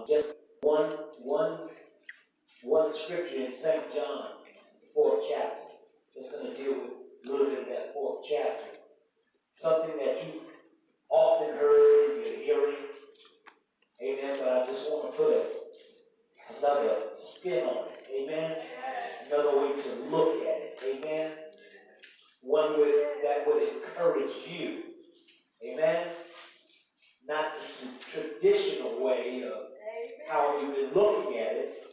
Just one scripture in St. John, the 4th chapter. Just going to deal with a little bit of that 4th chapter. Something that you've often heard in your hearing. Amen. But I just want to put another spin on it. Amen. Another way to look at it. Amen. One that would encourage you. Amen. Not the traditional way of how you've been looking at it.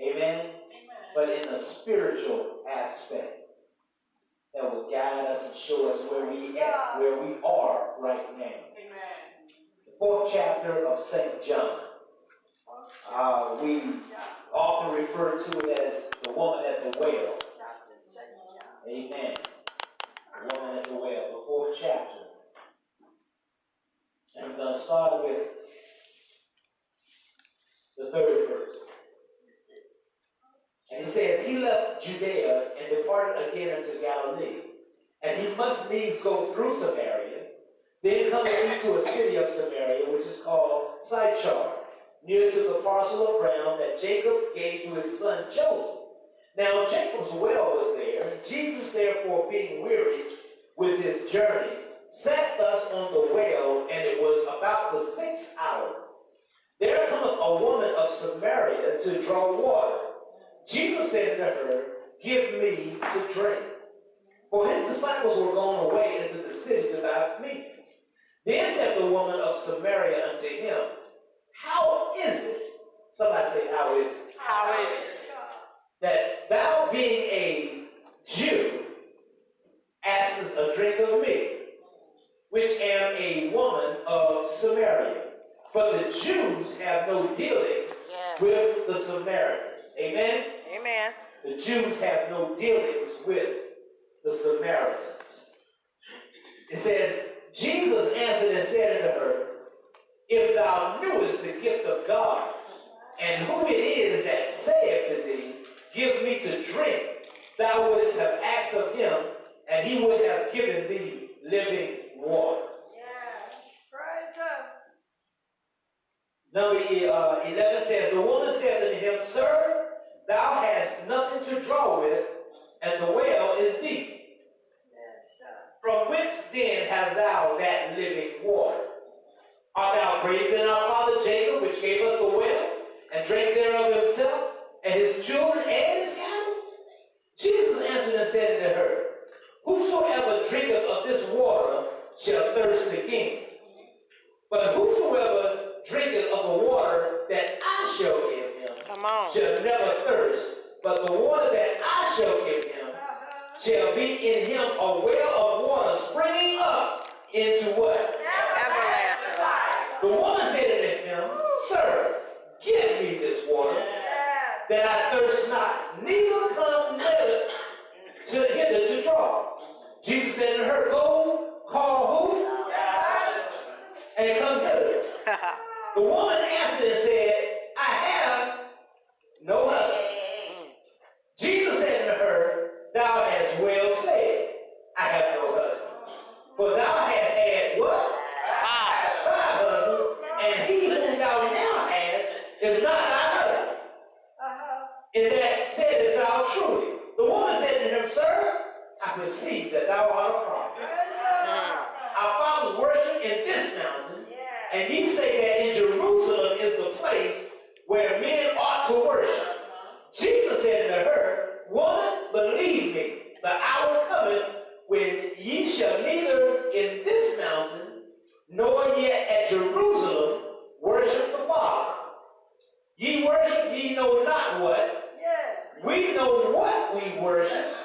Amen. But in a spiritual aspect that will guide us and show us where we are right now. Amen. The 4th chapter of St. John. We often refer to it as the woman at the well. Amen. The woman at the well, the 4th chapter. And I'm going to start with the 3rd verse. And he says, he left Judea and departed again unto Galilee. And he must needs go through Samaria. Then coming into a city of Samaria, which is called Sychar, near to the parcel of ground that Jacob gave to his son Joseph. Now Jacob's well was there. Jesus, therefore, being weary with his journey, sat thus on the well, and it was about the 6th hour. There cometh a woman of Samaria to draw water. Jesus said to her, give me to drink. For his disciples were gone away into the city to buy meat. Then said the woman of Samaria unto him, how is it? Somebody say, how is it? How is it? That thou being a Jew, askest a drink of me, which am a woman of Samaria. For the Jews have no dealings with the Samaritans. Amen? Amen. The Jews have no dealings with the Samaritans. It says, Jesus answered and said unto her, if thou knewest the gift of God, and who it is that saith to thee, give me to drink, thou wouldst have asked of him, and he would have given thee living water. Number 11 says, the woman said unto him, sir, thou hast nothing to draw with, and the well is deep. From whence then hast thou that living water? Art thou greater than our father Jacob, which gave us the well, and drank thereof himself, and his children, and his cattle? Jesus answered and said unto her, whosoever drinketh of this water shall thirst again. But whosoever drinketh of the water that I shall give him shall never thirst. But the water that I shall give him shall be in him a well of water springing up into what? Everlasting life. The woman said unto him, sir, give me this water, that I thirst not, neither come hither to draw. Jesus said to her, go call who? And come hither. The woman answered and said, I have no husband. Jesus said to her, thou hast well said, I have no husband. For thou hast had what? 5 husbands, and he whom thou now hast is not thy husband. In that saidest thou truly. The woman said to him, sir, I perceive that thou art a prophet. Our fathers worship in this mountain, and ye say that in Jerusalem is the place where men ought to worship. Jesus said unto her, woman, believe me, the hour cometh when ye shall neither in this mountain nor yet at Jerusalem worship the Father. Ye worship ye know not what. We know what we worship,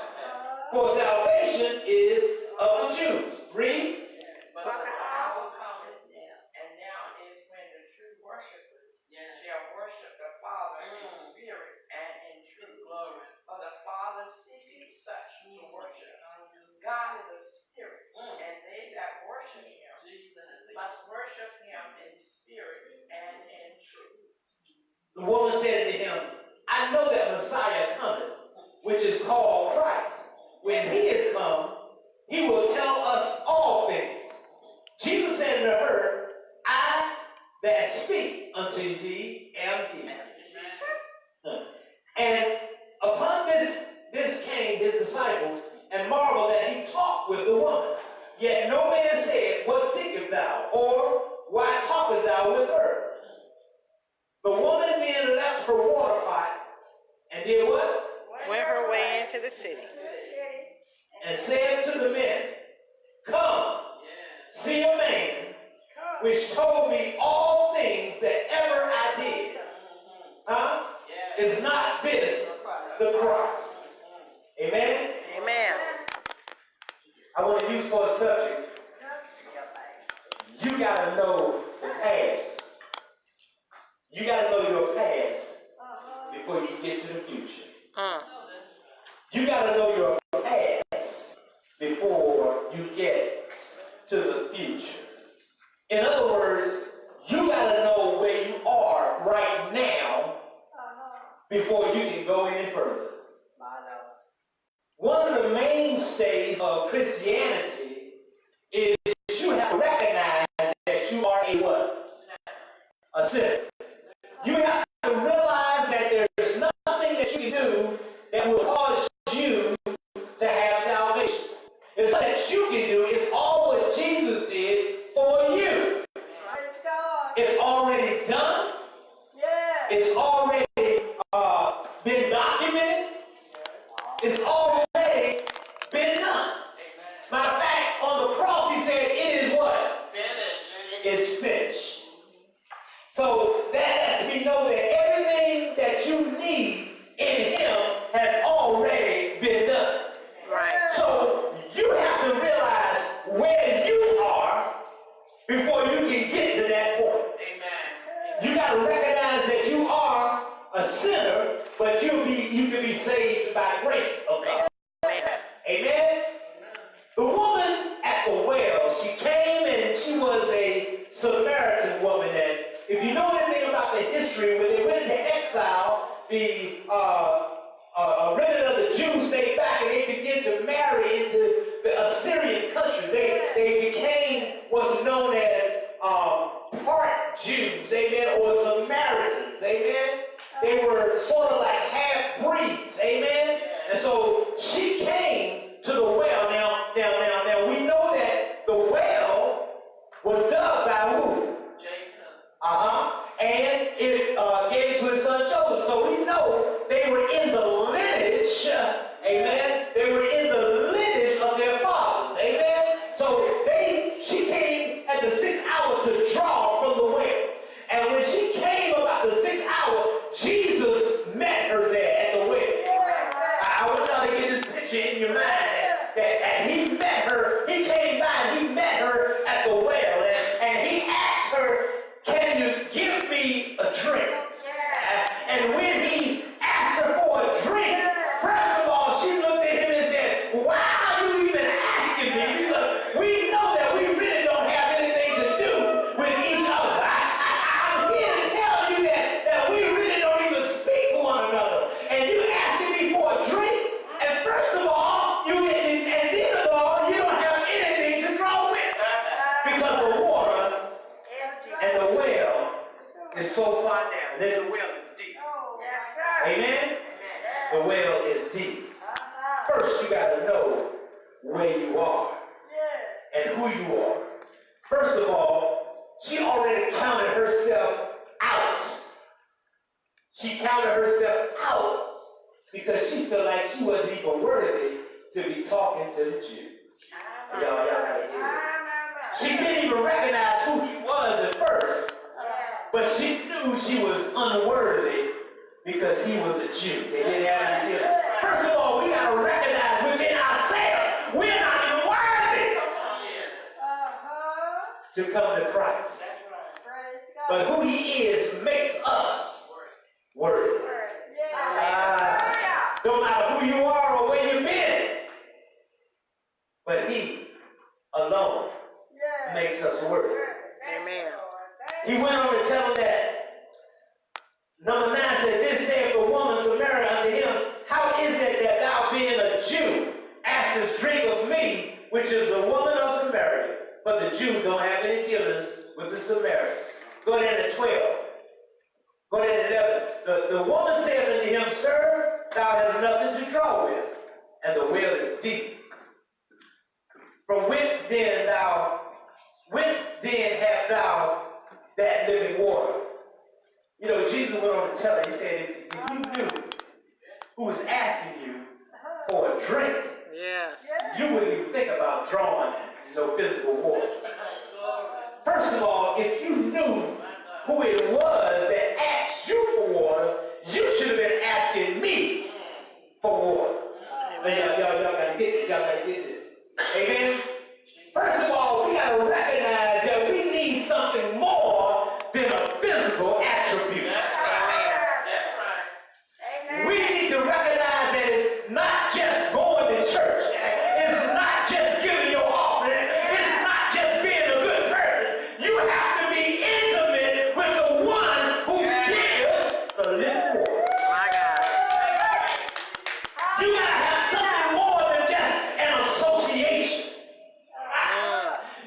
for salvation is of the Jews. Read. But the hour cometh, and now is when the true worshipers shall worship the Father in spirit and in truth. Glory. For the Father seeketh such to worship. God is a spirit, and they that worship him must worship him in spirit and in truth. The woman said to him, I know that Messiah cometh, which is called Christ. When he is come, he will tell us all things. Jesus said to her, I that speak unto thee am he. And upon this came his disciples, and marveled that he talked with the woman. Yet no man said, what seekest thou? Or why talkest thou with her? The woman then left her water pot and did what? Went her way into the city. And said to the men, come, see a man which told me all things that ever I did. Huh? Is not this the Christ? Amen? Amen. I want to use for a subject. You got to know the past. You got to know your past before you get to the future. You got to know your past before you get to the future. In other words, you got to know where you are right now before you can go any further. One of the mainstays of Christianity is you have to recognize that you are a what? A sinner. You have to realize that there's nothing that you can do that will cause you to have salvation. It's not that you can do, it's all what Jesus did for you. It's already done. It's already been documented. It's already been done. Matter of fact, on the cross he said, it is what? Finished. It's finished. So that lets me know that everything that you need in him has already been done. Right. So you have to realize where you are before you can get to that point. Amen. You got to recognize that you are a sinner, but you can be saved by grace of God. Amen. Amen. The woman at the well, she came and she was a Samaritan woman. And if you know anything about the history, when they went into exile, the remnant of the Jews stayed back and they began to marry into the Assyrian countries. They became what's known as part Jews, amen, or Samaritans, amen. They were sort of like half-breeds, amen. And so she came to the well. Now, we know that the well was dug by who? Jacob. And it gave it to his son Joseph. So we know they were in the lineage, amen. They were in the lineage of their fathers, amen. So she came at the 6th hour to draw from the well. And when she came about the 6th hour, Jesus met her there at the well. I want y'all to get this picture in your mind. And he met her, he came by and he met her at the well. And he asked her, can you give me a drink? And when he asked her for a drink, first of all, she looked at him and said, why are you even asking me? Because we know that we really don't have anything to do with each other. I'm here to tell you that we really don't even speak to one another. And you asking me for a drink? And first of all, you don't have anything to draw with. Because the water and the well is so far down. And then the well is deep. Amen? The well is deep. First, you got to know where you are and who you are. First of all, she already counted herself out. She counted herself out because she felt like she wasn't even worthy to be talking to the Jew. Y'all gotta hear it. She didn't even recognize who he was at first, but she knew she was unworthy because he was a Jew. They didn't have any dealings. First of all, we got to recognize within ourselves we're not even worthy to come to Christ. But who he is makes us worthy. No matter who you are or where you've been, but he alone makes us worthy. Amen. He went on to tell them that. Number 9 said, this said the woman Samaria unto him, how is it that thou being a Jew askest drink of me, which is the woman of Samaria? But the Jews don't have any dealings with the Samaritans. Go down to 12. Go down to 11. The woman said unto him, Sir, thou hast nothing to draw with, and the well is deep. From whence then hast thou that living water? You know, Jesus went on to tell her, he said, if you knew who was asking you for a drink, Yes. you wouldn't even think about drawing no physical water. First of all, if you knew who it was that asked you for water, you should have been asking me for water. Y'all gotta get this. Y'all gotta get this. Amen? First of all, we gotta recognize that we need something more than a physical attribute. That's right. Amen. We need to recognize that it's not just going to church. It's not just giving your offering. It's not just being a good person. You have to be intimate with the one who gives the living water. My God. You gotta have something more than just an association.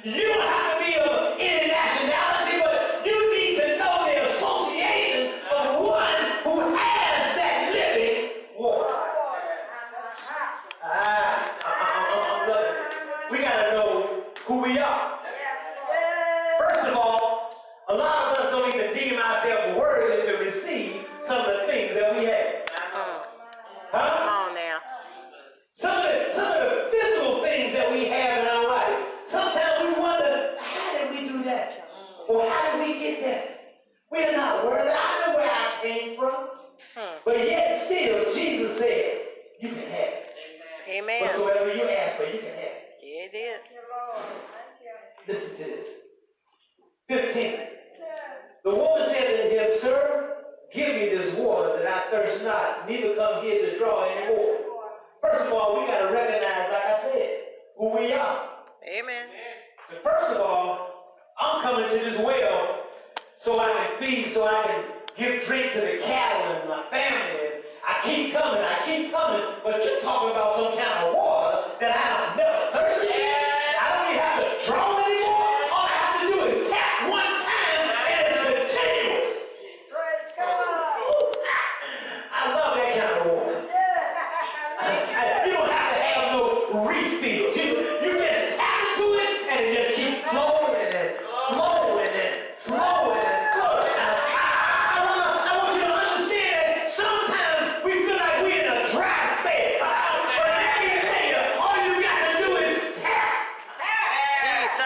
You don't have to be of any nationality, but you need to know the association of one who has that living water. I'm loving this. We gotta know who we are. First of all, a lot of us don't even deem ourselves worthy to receive some of the things that we have. Come Huh? on now. Some of the physical things that we have in our life, sometimes we wonder, how did we do that? Or how did we get that? We are not worthy. I know where I came from. But yet still, Jesus said, you can have it. Amen. Whatsoever you ask for, you can have it. Yeah, it is. Listen to this. 15. The woman said to him, Sir, give me this water that I thirst not, neither come here to draw any more. First of all, we got to recognize, like I said, who we are. Amen. So first of all, I'm coming to this well so I can feed, so I can give drink to the cattle and my family. And I keep coming, but you're talking about some kind of water that I have never thirsted. I don't even have to draw anymore. All I have to do is tap one time and it's continuous. I love that kind of water. You don't have to have no refills. You just tap into it and it just keeps flowing and flowing and flowing and flowing. I want you to understand that sometimes we feel like we're in a dry spell. But let me tell you, all you got to do is tap. Jesus.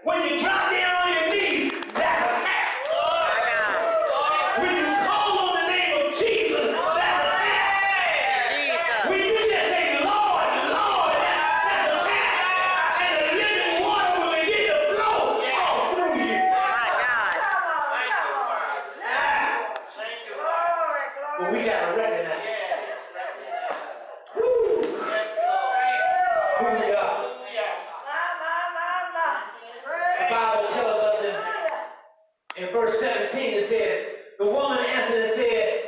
When you drop down on your knees, that's a tap. My God. When you call on the name of Jesus, that's a tap. Jesus. When you just say, Lord, Lord, that's a tap. And the living water will begin to flow all through you. My God. But we got to recognize who we are. The Bible tells us in verse 17, it says, the woman answered and said,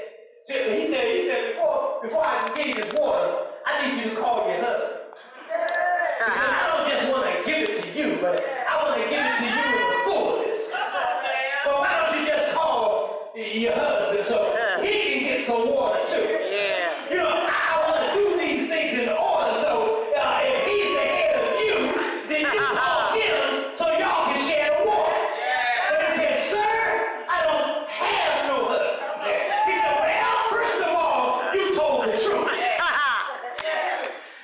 he said, before I can give you this water, I need you to call your husband. Because I don't just want to give it to you, but I want to give it to you in the fullness. So why don't you just call your husband so he can get some water too? Yeah. You know, I want to do these things in order, so if he's the head of you, then you call him so y'all can share the water. But he said, Sir, I don't have no husband. He said, well, first of all, you told the truth.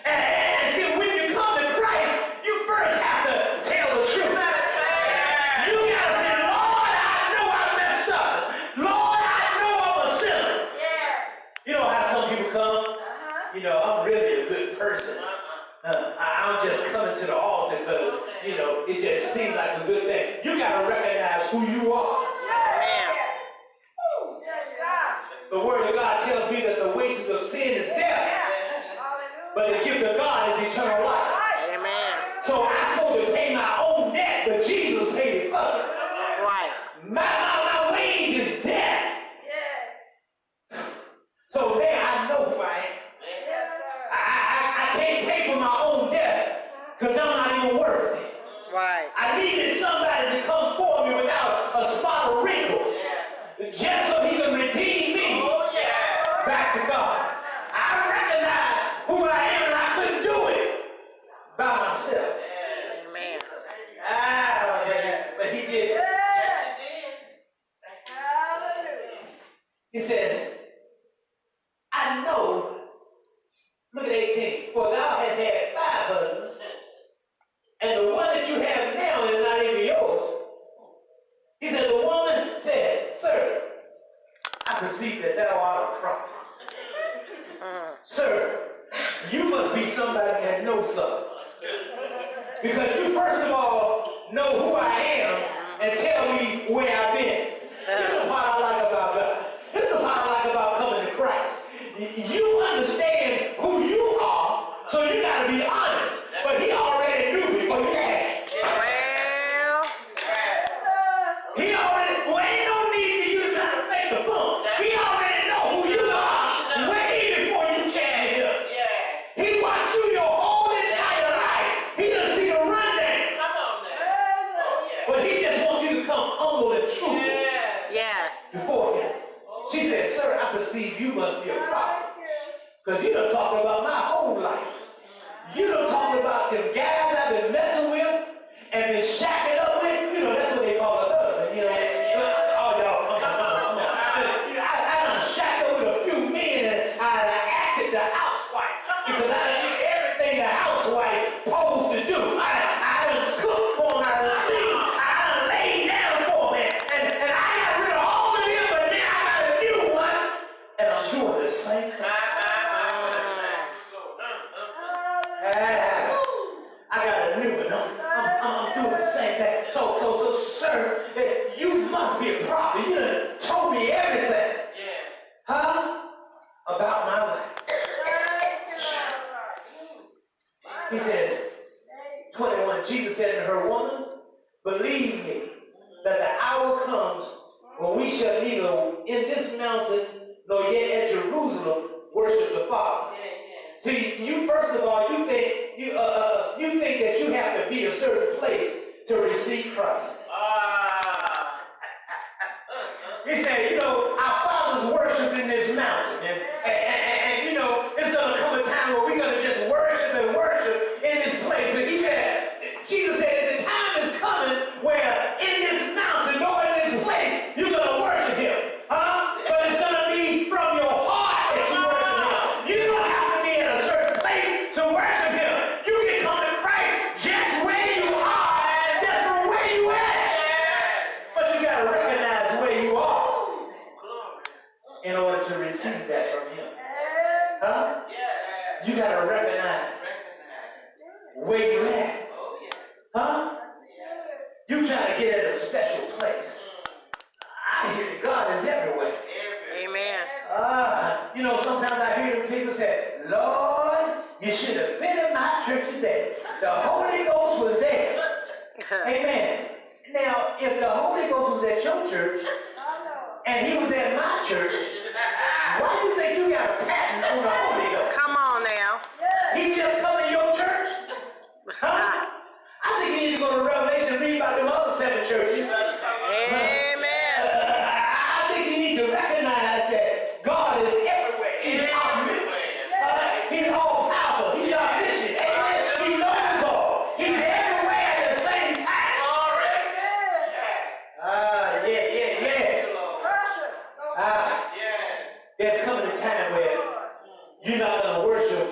And see, when you come to Christ, you first have to tell the truth. You got to say, Lord, I know I messed up. Lord, I know I'm a sinner. You know how some people come? You know, I'm really a good person. I'm just coming to the altar because, you know, it just seems like a good thing. You got to recognize who you are. Amen. The word of God tells me that the wages of sin is death, but the gift of God is eternal life. Amen. So I'm supposed to pay my own debt, but Jesus paid it for me. Right. My wage is death. So there I know who I am. I can't pay for my own death because I'm not even worthy. Right. I needed somebody to come for me without that he did it. Yes, it did. Hallelujah. He says, I know, look at 18, for thou hast had 5 husbands, and the one that you have now is not even yours. He said, the woman said, Sir, I perceive that thou art a prophet. Sir, you must be somebody that knows something. Because you first of all know who I am and tell me where I've been. This is the part I like about God. This is the part I like about coming to Christ. You understand who you are, so you got to be honest. But he already knew before you asked. Well, He already, well, ain't no need for you to try to fake the funk. He already know who you are way before you came here. He watched you your whole entire life. He done see the rundown. Come on now. Oh, yeah. But he just wants you to come humble and true yes. before him. She said, Sir, I perceive you must be a prophet. Because you done talked about my whole life. You done talked about them guys I've been messing with and been shacking up with. You know, that's what they call a husband. You know, oh, y'all, come on. I done shacked up with a few men and I acted the housewife. Because I done did everything the housewife supposed to do. I done cooked for them, I done cleaned, I done laid down for them. And I got rid of all of them, but now I got a new one. And I'm doing the same thing. I got a new one. I'm doing the same thing. So, sir, you must be a prophet. You done told me everything. Huh? About my life. He says, 21, Jesus said to her, Woman, believe me, that the hour comes when we shall neither in this mountain nor yet at Jerusalem worship the Father. See, you first of all, you think that you have to be a certain place to receive Christ. He said, you know, our fathers worshiped in this mountain, and you know, it's gonna come a time where we're gonna just worship and worship in this place. But he said, Jesus said, the time is coming where in this mountain, or in this place, you're gonna worship him. Huh? But it's gonna be from your heart that you worship him. You don't have to be in a certain place to worship him. You can come to Christ just where you are, just from where you at. But you gotta recognize where you are in order to receive that from him. Huh? You gotta recognize where you at. Huh? You trying to get in a special place. I hear that God is everywhere. Amen. You know, sometimes I hear them people say, Lord, you should have been in my church today. The Holy Ghost was there. Amen. Now, if the Holy Ghost was at your church and he was at my church, why do you think you got a patent on the Holy Ghost? Come on now. He just come to your church? Huh? I think you need to go to Revelation and read about them other 7 churches. Amen. I think you need to recognize that God is everywhere. He's omnipotent. He's all powerful. He's omniscient. Amen. He knows all. He's everywhere at the same time. There's coming a time where you're not going to worship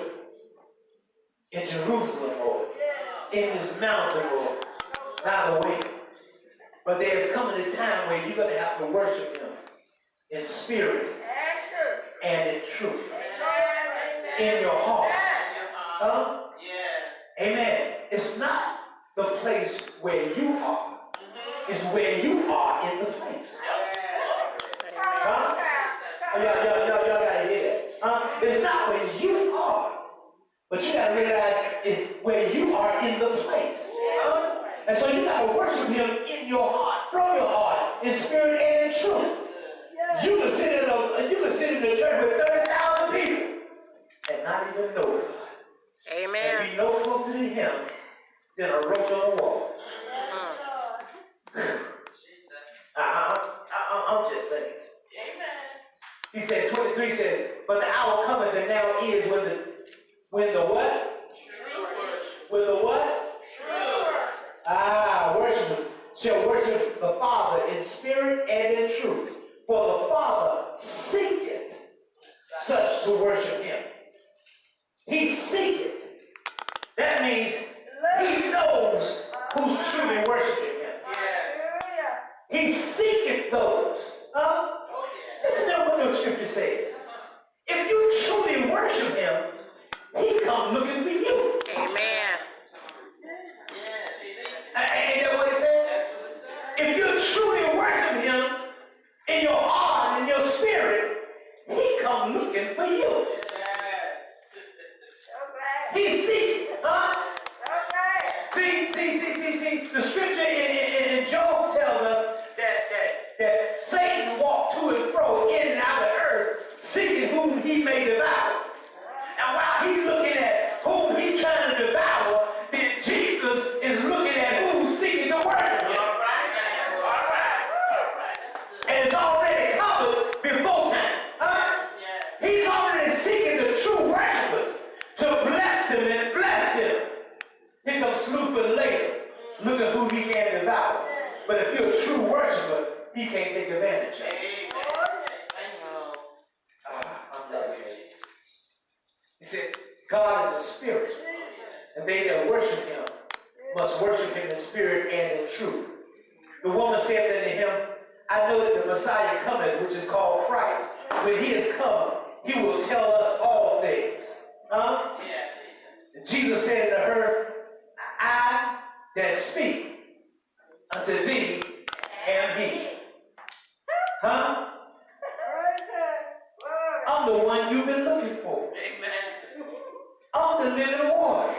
in Jerusalem or in this mountain or by the way. But there's coming a time where you're going to have to worship him in spirit and in truth. In your heart. Huh? Amen. It's not the place where you are. It's where you are in the place. Huh? Y'all gotta hear that. It's not where you are. But you gotta realize it's where you are in the place. And so you gotta worship him in your heart, from your heart, in spirit and in truth. You can sit in the church with 30,000 people and not even know it. Amen. And be no closer to him than a roach on the wall. I'm just saying. He said, 23 says, but the hour cometh and now is when the what? True worship. When the what? True worship. Worshipers shall worship worship the Father in spirit and in truth. For the Father seeketh such to worship him. He seeketh. That means he knows who's truly worshiping him. He seeketh those. Listen to what the scripture says. If you truly worship him, he come looking for you. Amen. Ain't that what he said? If you truly worship him in your heart and your spirit, he come looking for you. He seeks, See, the scripture in Job tells us that Satan walked to and fro in and out of the earth, seeking whom he may devour. And while he's looking at whom he's trying to devour, then Jesus is looking at who's seeking to worship him. And it's already covered before time. He's already seeking the true worshipers to bless them and bless them. He comes snooping later, look at who he can devour. But if you're a true worshiper, he can't take advantage of it. I'm loving this. He said, God is a spirit, and they that worship him must worship him in spirit and in truth. The woman said unto him, I know that the Messiah cometh, which is called Christ. When he is come, he will tell us all things. And Jesus said unto her, I that speak unto thee am he. I'm the one you've been looking for. I'm the living water.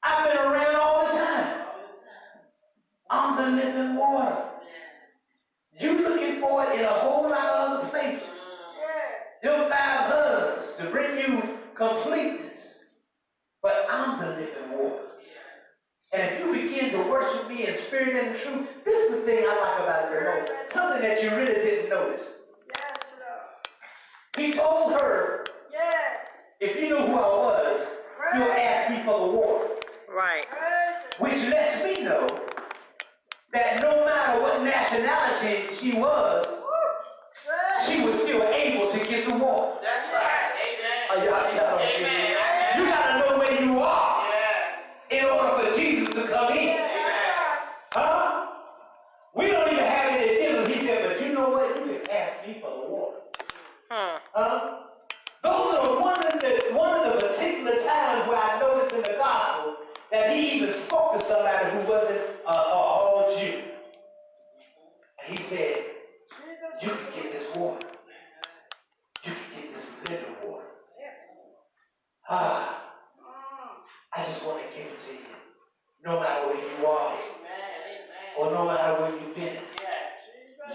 I've been around all the time. I'm the living water. You're looking for it in a whole lot of other places. Them 5 husbands to bring you completeness. But I'm the living water. And if you begin to worship me in spirit and in truth, this is the thing I like about it the most. Something that you really didn't notice. He told her, if you knew who I was, you'll ask me for the water. Right. Which lets me know that no matter what nationality she was still able to get the water. That's right. Amen. Amen. You got to know where you are in order for Jesus to come in. We don't even have any dealings. He said, but you know what? You can ask me for the water. Those are one of the particular times where I noticed in the gospel that he even spoke to somebody who wasn't all Jew. And he said, you can get this water. You can get this living water. I just want to give it to you. No matter where you are, or no matter where you've been,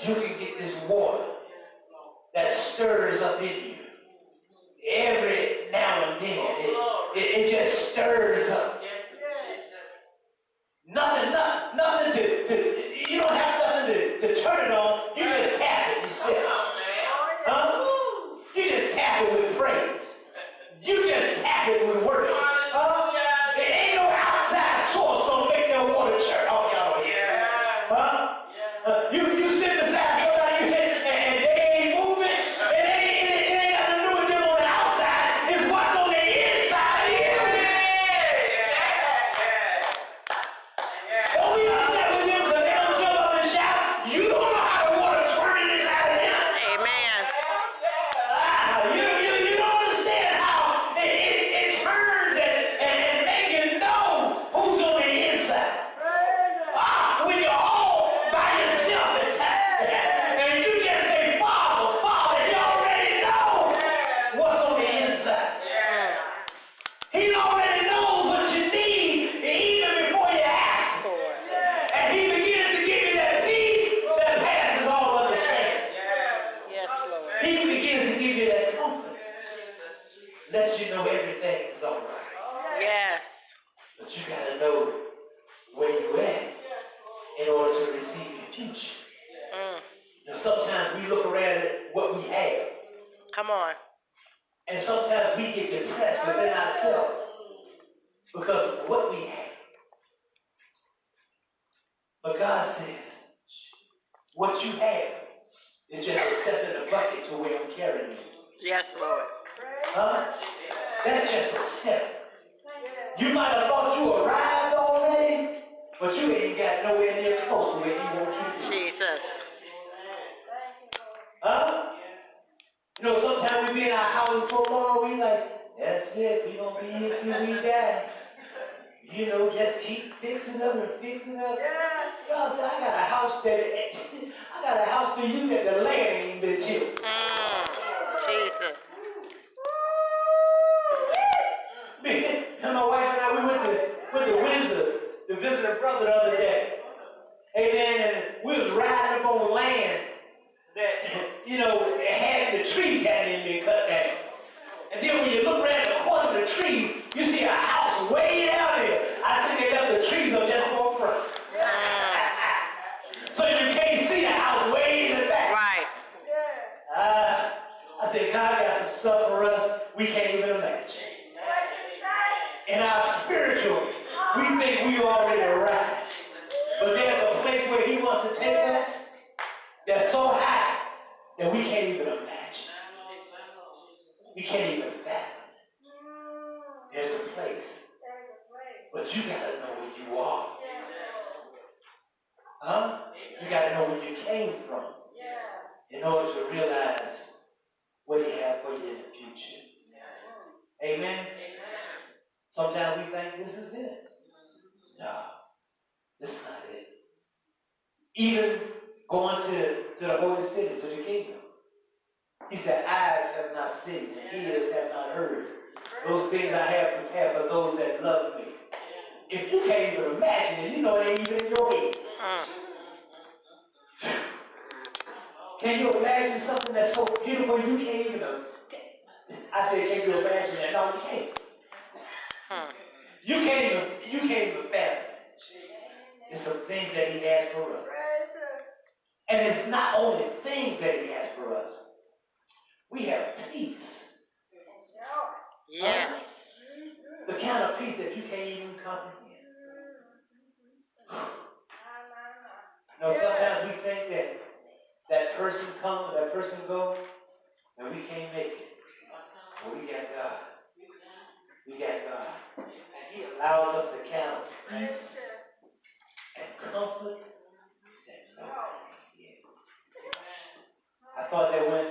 you can get this water that stirs up in you. Every now and then, it just stirs up. Nothing to you don't have nothing to turn it on. You just tap it yourself. You just tap it with praise. You just tap it with worship. There ain't no outside source gonna make that water churn on y'all here. You sit beside somebody and they ain't moving. It ain't got to do with them on the outside. It's what's on the inside of you. Don't be upset with them because they don't jump up and shout. You don't know how the water turning inside of them. Amen. You don't understand how it turns and make you know who's on the inside. When you're all by yourself at times, and you just say, Father, he already knows what's on the inside. He already knows what you need even before you ask for it. And he begins to give you that peace that passes all understanding. Yes, Lord. He begins to give you that comfort. Let you know everything's all right. Yes. But you got to know where you at in order to receive your future. Now, sometimes we look around at what we have, Come on. and sometimes we get depressed within ourselves because of what we have. But God says, what you have is just a step in the bucket to where I'm carrying you. Yes, Lord. Huh? That's just a step. You might have thought you arrived already, but you ain't got nowhere near close to where He wants you to be. Jesus. Huh? You know, sometimes we be in our houses so long, we like, that's it, we gonna be here till we die. You know, just keep fixing up and fixing up. God said, I got a house for you that the land ain't been tilled. Jesus. Me and my wife and I, we went to Windsor to visit a brother the other day. Amen. And we was riding up on land that, you know, the trees hadn't even been cut down. And then when you look around the corner of the trees, you see a house way down there. I think they left the trees up just for front. So you can't see the house way in the back. Right. I said, God got some stuff for us we can't even imagine. In our spiritual, we think we already arrived. But there's a place where He wants to take us that's so high that we can't even imagine. We can't even fathom. There's a place. But you got to know where you are. Huh? You got to know where you came from in order to realize what He has for you in the future. Amen? Sometimes we think this is it. No, this is not it. Even going to the holy city, to the kingdom. He said, eyes have not seen and ears have not heard. Those things I have prepared for those that love me. If you can't even imagine it, you know it ain't even in your head. Can you imagine something that's so beautiful you can't even? I said, can you imagine that? No, you can't. You can't even fathom it. It's some things that He has for us. And it's not only things that He has for us. We have peace. Yes. The kind of peace that you can't even comprehend. You know, sometimes we think that person come, that person go, and we can't make it. But we got God. We got God. And He allows us to count peace and comfort that nobody can get. I thought that when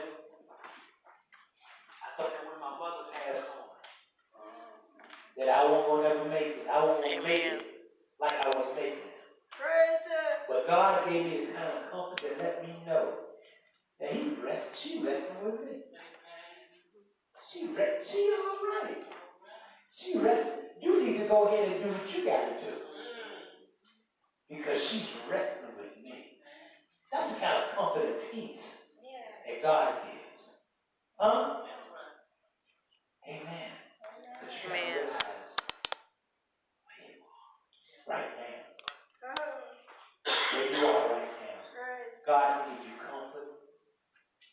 my mother passed on, that I wasn't going to ever make it. I wasn't going to make it like I was making it. But God gave me the kind of comfort that let me know that she resting with me. She all right. She resting. You need to go ahead and do what you got to do. Because she's resting with me. That's the kind of comfort and peace that God gives. Huh? Amen. But you gotta realize where you are right now. Where you are right now. God can give you comfort.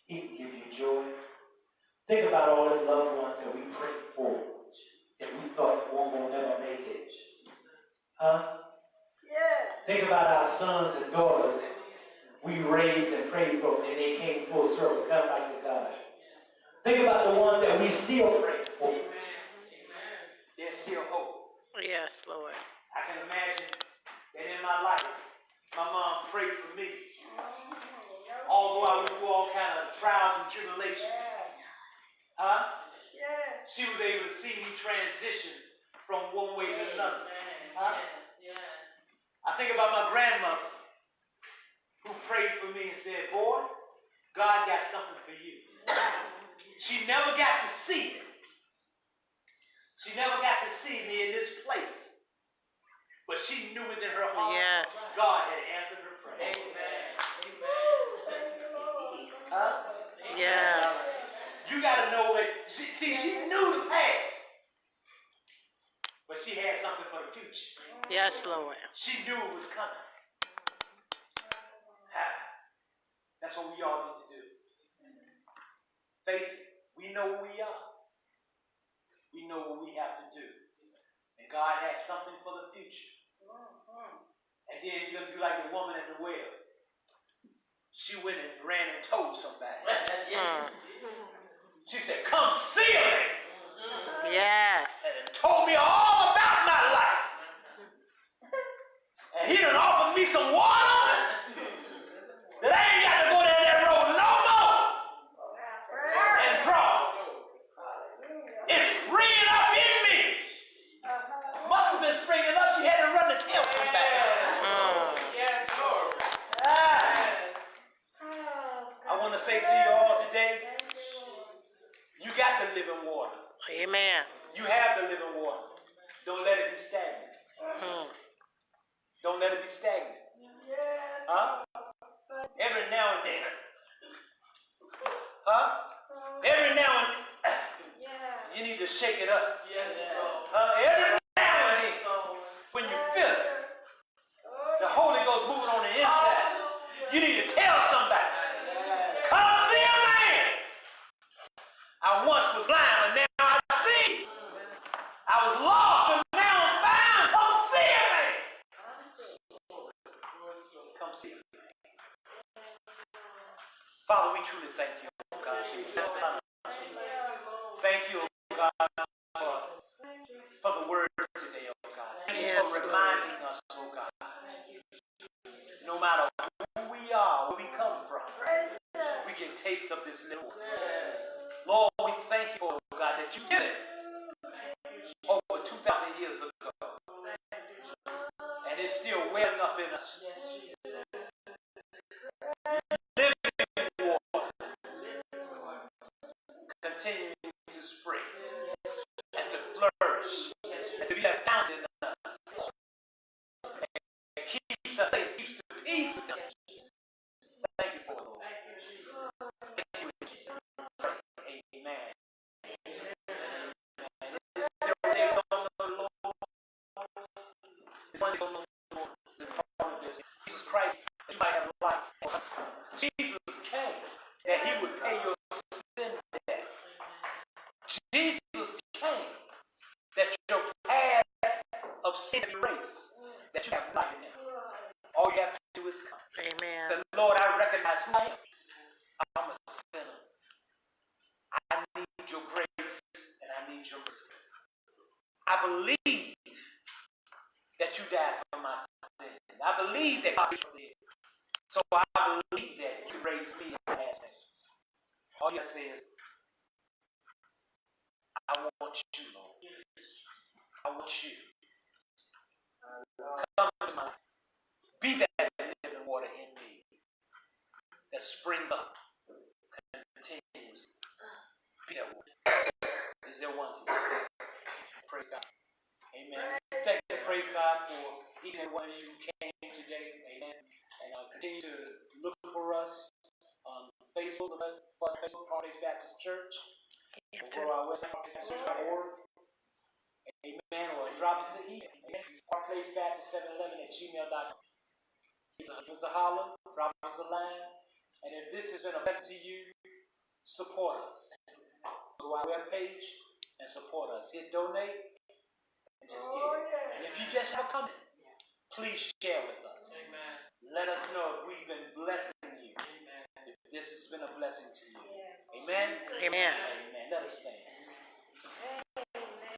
He can give you joy. Think about all the loved ones that we prayed for and we thought one will never make it. Huh? Think about our sons and daughters we raised and prayed for and they came full circle, come back to God. Think about the ones that we still pray for. There's still hope. Yes, Lord. I can imagine that in my life, my mom prayed for me. Although I went through all kind of trials and tribulations. Huh? She was able to see me transition from one way to another. Huh? I think about my grandmother who prayed for me and said, boy, God got something for you. She never got to see it. She never got to see me in this place. But she knew within her heart God had answered her prayer. Huh? Yes. You got to know what. She knew the past. But she had something for the future. Yes, Lord. She knew it was coming. That's what we all need to do. Face it. We know who we are. We know what we have to do. And God has something for the future. And And then you're going to be like the woman at the well. She went and ran and told somebody. She said, come see me. Yes. And told me all about my life. And he done offered me some water that I ain't got to go down that road no more and draw. It's springing up in me. Must have been springing up. She had to run to tell somebody. Yes, Lord. I want to say to you all today, you got the living water. Amen. You have the living water. Don't let it be stagnant. Don't let it be stagnant. Huh? Every now and then. Huh? Every now and then. You need to shake it up. Every now and then. When you feel it. The Holy Ghost moving on the inside. You need to tell somebody. Come see a man. I once was blind, but now I see. I was lost, and now I'm found. Come see a man. Come see a man. Father, we truly thank you, God. Thank you, God, for the word today, oh God. Thank you for reminding us, oh God. No matter who we are, where we come from, we can taste of this little word. Lord, we thank you, oh God, that you did it over 2,000 years ago. And it's still welling up in us. Living water. Continuing to spring and to flourish and to be a fountain in us. And keeps us safe, keeps the peace with us. Thank you for it, Lord. Thank you. Amen. And this is the day we don't know the Lord. This one day we don't know the Lord. Jesus Christ, that you might have life. Jesus came that he would pay your sin debt. Jesus came that your past of sin be erased, that you have life in him. All you have to do is come. Amen. Say, Lord, I recognize who I am. I'm a sinner. I need your grace and I need your mercy. I believe that you died for my sin. I believe that God is dead. So I believe that you raised me in the last day. All you have to say is, I want you, Lord. I want you. Come to my life. Be that living water in me that springs up and continues. Be that water. Is there one today? Praise God. Amen. Thank you. Praise God for each and one of you who came today. Amen. And continue to look for us on Facebook, Parties Baptist Church. Hampton. Or our website, partisbaptist.org. Amen. Or drop us an email. Amen. partisbaptist711@gmail.com. Give us a holler, drop us a line. And if this has been a blessing to you, support us. Go to our webpage and support us. Hit donate and just give. And if you just have a comment, please share with us. Amen. Let us know if we've been blessing you. Amen. If this has been a blessing to you. Amen. Amen. Amen. Let us stand.